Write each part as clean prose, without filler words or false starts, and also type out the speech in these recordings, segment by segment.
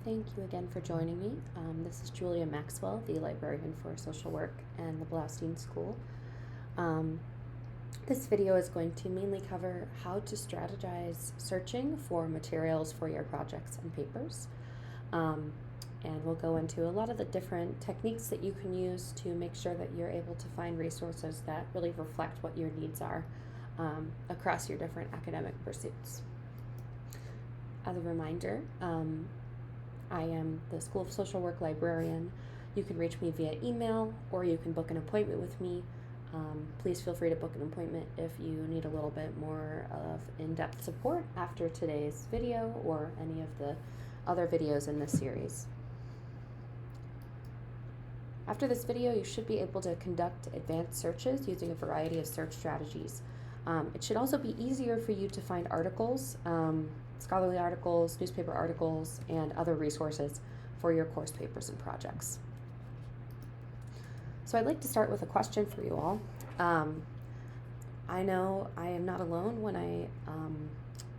Thank you again for joining me. This is Julia Maxwell, the librarian for social work and the Blaustein School. Um, this video is going to mainly cover how to strategize searching for materials for your projects and papers. And we'll go into a lot of the different techniques that you can use to make sure that you're able to find resources that really reflect what your needs are across your different academic pursuits. As a reminder, I am the School of Social Work librarian. You can reach me via email or you can book an appointment with me. Please feel free to book an appointment if you need a little bit more of in-depth support after today's video or any of the other videos in this series. After this video, you should be able to conduct advanced searches using a variety of search strategies. It should also be easier for you to find articles, scholarly articles, newspaper articles, and other resources for your course papers and projects. So I'd like to start with a question for you all. I know I am not alone when I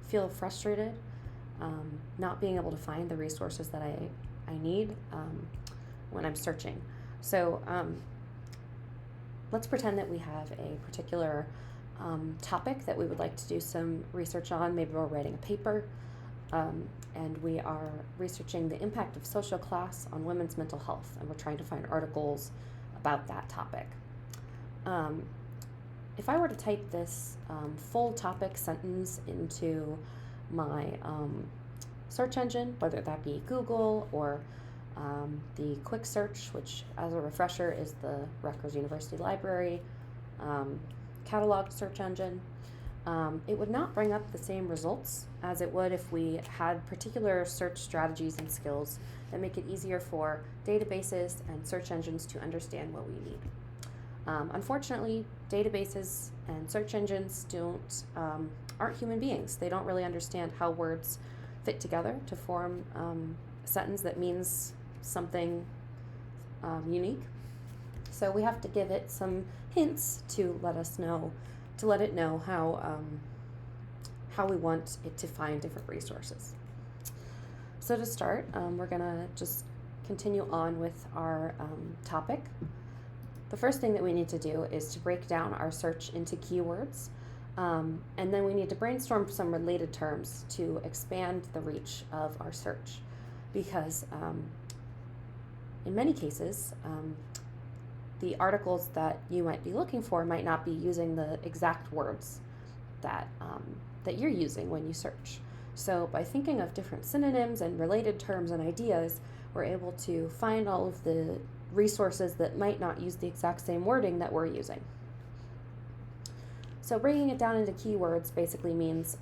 feel frustrated not being able to find the resources that I need when I'm searching. So let's pretend that we have a particular topic that we would like to do some research on. Maybe we're writing a paper and we are researching the impact of social class on women's mental health, and we're trying to find articles about that topic. If I were to type this full topic sentence into my search engine, whether that be Google or the Quick Search, which as a refresher is the Rutgers University Library catalog search engine, it would not bring up the same results as it would if we had particular search strategies and skills that make it easier for databases and search engines to understand what we need. Unfortunately, databases and search engines aren't human beings. They don't really understand how words fit together to form a sentence that means something unique. So we have to give it some hints to let it know how we want it to find different resources. So to start, we're gonna just continue on with our topic. The first thing that we need to do is to break down our search into keywords, and then we need to brainstorm some related terms to expand the reach of our search, because in many cases, the articles that you might be looking for might not be using the exact words that you're using when you search. So by thinking of different synonyms and related terms and ideas, we're able to find all of the resources that might not use the exact same wording that we're using. So breaking it down into keywords basically means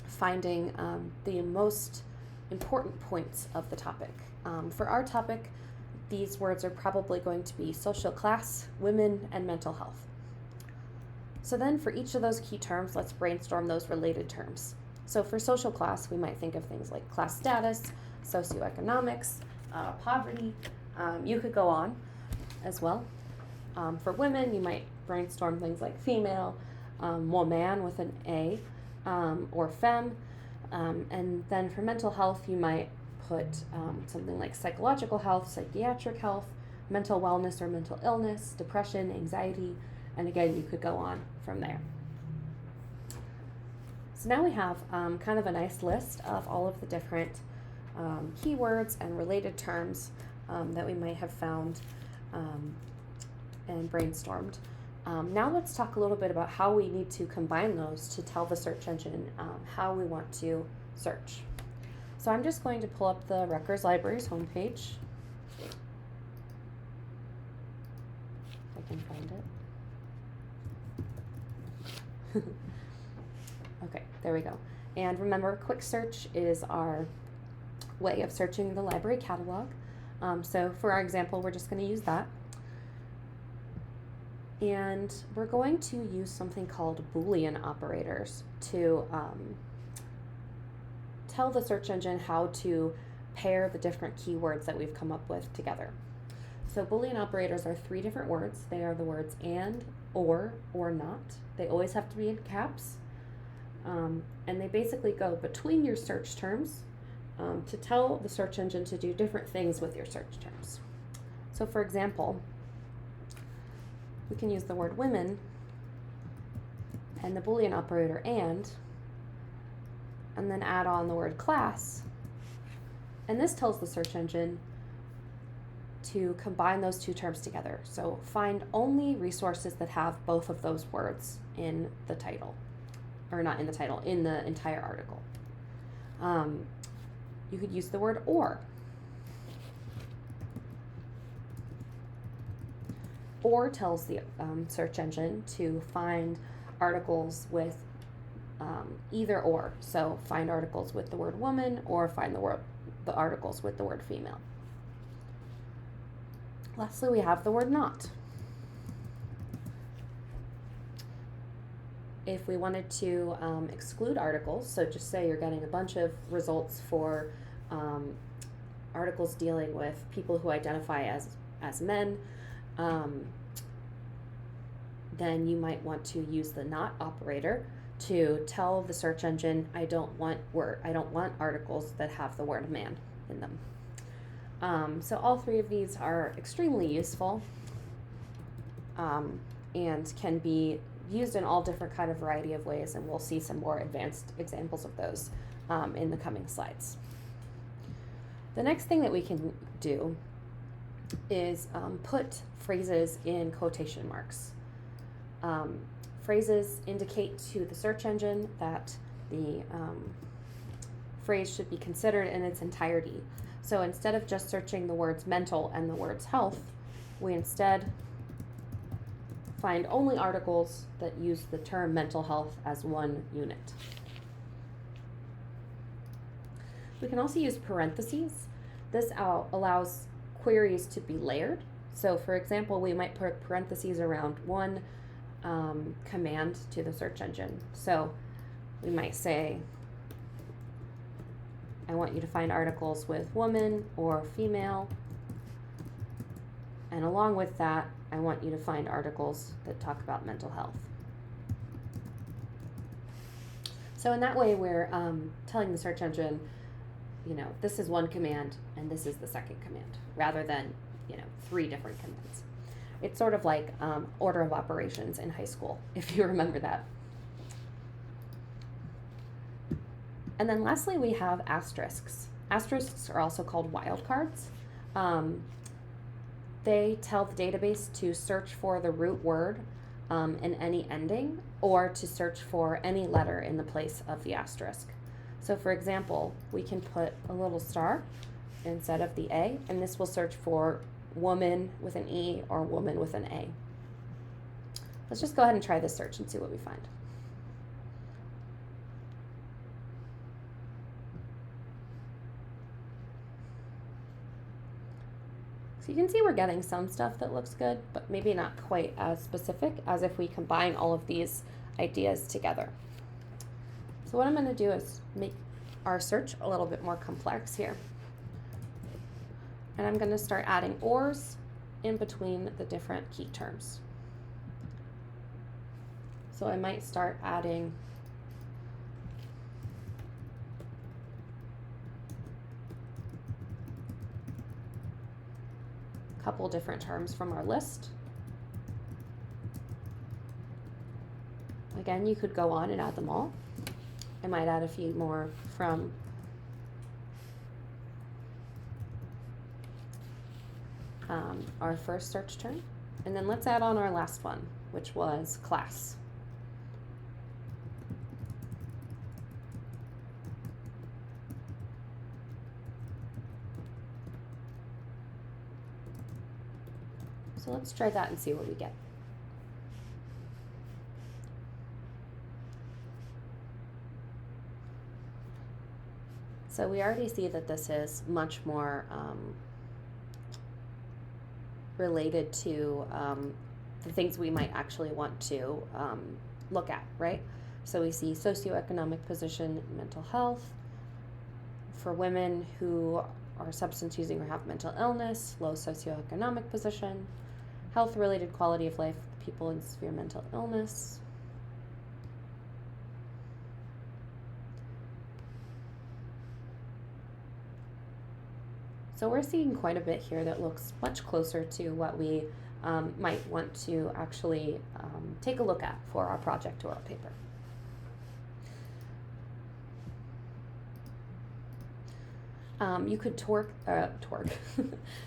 finding the most important points of the topic. For our topic, these words are probably going to be social class, women, and mental health. So then for each of those key terms, let's brainstorm those related terms. So for social class, we might think of things like class status, socioeconomics, poverty. You could go on as well. For women, you might brainstorm things like female, woman with an A, or femme. And then for mental health, you might put something like psychological health, psychiatric health, mental wellness or mental illness, depression, anxiety, and again, you could go on from there. So now we have kind of a nice list of all of the different keywords and related terms that we might have found and brainstormed. Now let's talk a little bit about how we need to combine those to tell the search engine how we want to search. So I'm just going to pull up the Rutgers Library's homepage. If I can find it. Okay, there we go. And remember, Quick Search is our way of searching the library catalog. So for our example, we're just going to use that. And we're going to use something called Boolean operators to tell the search engine how to pair the different keywords that we've come up with together. So Boolean operators are three different words. They are the words and, or not. They always have to be in caps. And they basically go between your search terms to tell the search engine to do different things with your search terms. So for example, we can use the word women and the Boolean operator and then add on the word class. And this tells the search engine to combine those two terms together. So find only resources that have both of those words in the title, or not in the title, in the entire article. You could use the word or. Or tells the search engine to find articles with either or. So find articles with the word woman or find the articles with the word female. Lastly, we have the word not. If we wanted to exclude articles, so just say you're getting a bunch of results for articles dealing with people who identify as men, then you might want to use the not operator to tell the search engine, I don't want articles that have the word man in them. So all three of these are extremely useful and can be used in all different kind of variety of ways, and we'll see some more advanced examples of those in the coming slides. The next thing that we can do is put phrases in quotation marks. Phrases indicate to the search engine that the phrase should be considered in its entirety. So instead of just searching the words mental and the words health, we instead find only articles that use the term mental health as one unit. We can also use parentheses. This allows queries to be layered. So for example, we might put parentheses around one command to the search engine. So we might say, I want you to find articles with woman or female, and along with that, I want you to find articles that talk about mental health. So in that way, we're telling the search engine, this is one command and this is the second command, rather than, three different commands. It's sort of like order of operations in high school, if you remember that. And then lastly, we have asterisks. Asterisks are also called wildcards. They tell the database to search for the root word in any ending, or to search for any letter in the place of the asterisk. So for example, we can put a little star instead of the A, and this will search for woman with an E or woman with an A. Let's just go ahead and try this search and see what we find. So you can see we're getting some stuff that looks good, but maybe not quite as specific as if we combine all of these ideas together. So what I'm going to do is make our search a little bit more complex here. And I'm going to start adding ors in between the different key terms. So I might start adding a couple different terms from our list. Again, you could go on and add them all. I might add a few more from our first search term. And then let's add on our last one, which was class. So let's try that and see what we get. So we already see that this is much more related to the things we might actually want to look at, right? So we see socioeconomic position, mental health. For women who are substance using or have mental illness, low socioeconomic position. Health-related quality of life, people in severe mental illness. So we're seeing quite a bit here that looks much closer to what we might want to actually take a look at for our project or our paper. You could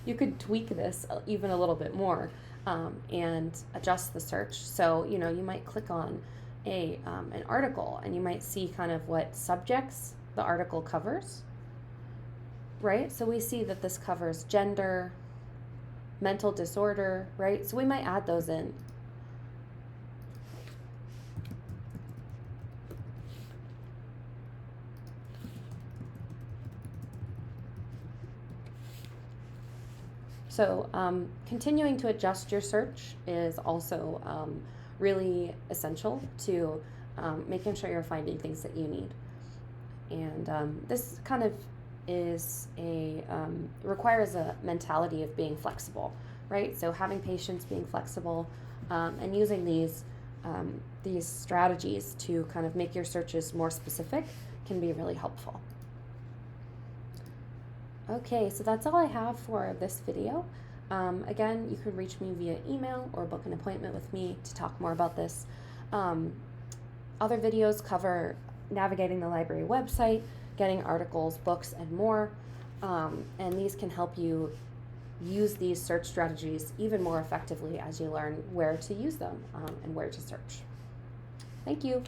you could tweak this even a little bit more and adjust the search. So, you know, you might click on an article and you might see kind of what subjects the article covers, right? So we see that this covers gender, mental disorder, right? So we might add those in. So continuing to adjust your search is also really essential to making sure you're finding things that you need. And this kind of is requires a mentality of being flexible, right? So having patience, being flexible, and using these strategies to kind of make your searches more specific can be really helpful. Okay, so that's all I have for this video. Again, you could reach me via email or book an appointment with me to talk more about this. Other videos cover navigating the library website, getting articles, books, and more. And these can help you use these search strategies even more effectively as you learn where to use them and where to search. Thank you.